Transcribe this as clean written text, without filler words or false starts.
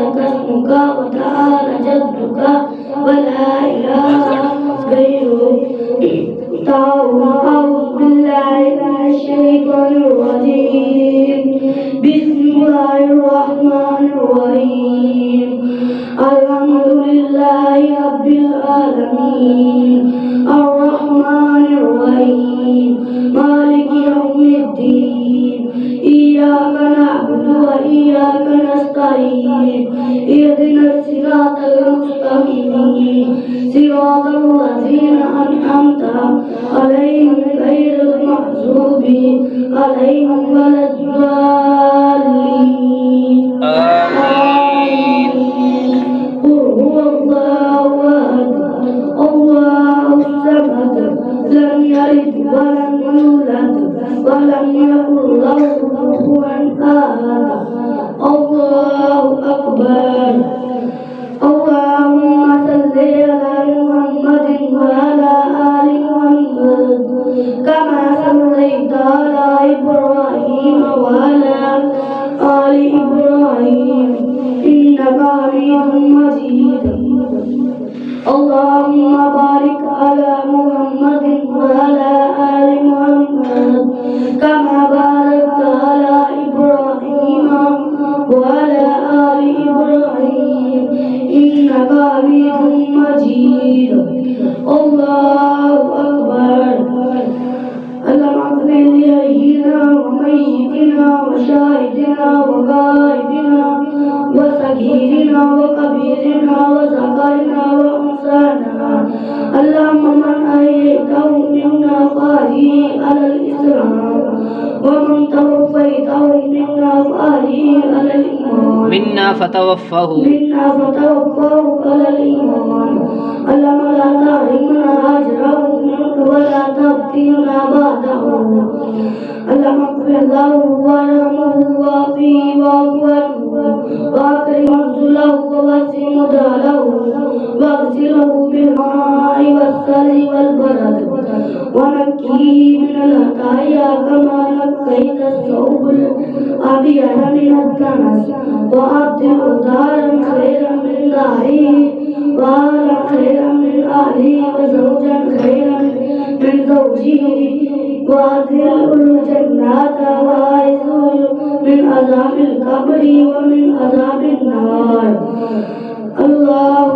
تبارك اسمك وتعالى جدك ولا إله غيرك. أعوذ بالله من الشيطان الرجيم. بسم الله الرحمن الرحيم. الحمد لله رب العالمين الرحمن الرحيم مالك يوم الدين. إياك نعبد وإياك نستعين. اهدنا الصراط المستقيم صراط الذين أنعمت عليهم غير المغضوب عليهم ولا الضالين. آمين. قل هو الله أحد الله الصمد لم يلد ولم يولد ولم يكن له كفوا أحد. الله أكبر. اللهم صل على محمد وعلى آل محمد كما صليت على إبراهيم وعلى آل إبراهيم إنك حميد مجيد. اللهم بارك على محمد وعلى آل محمد كما باركت على إبراهيم وعلى آل إبراهيم إنك حميد مجيد. الله أكبر. اللهم اغفر لحينا وميتنا وشاهدنا وغائبنا وصغيرنا وكبيرنا وذكرنا وأنثانا. اللهم من أحييته منا فأحيه على الإسلام ومن توفيته منا فأحيه على الإيمان منا فتوفه على الإيمان. اللهم لا تحرمنا أجره ولا تفتنا بعده. اللهم اغفر له وارحمه وعافه واعف عنه وأكرم نزله ووسع مدخله واغسله بالماء والثلج والبرد ونقيه من الخطايا كما نقيت الثوب الأبيض من الدنس وأبدله دارا خيرا من داره وأهلا خيرا من أهله وزوجا خيرا من زوجه وأدخله الجنة وأعذه من عذاب القبر ومن عذاب النار. الله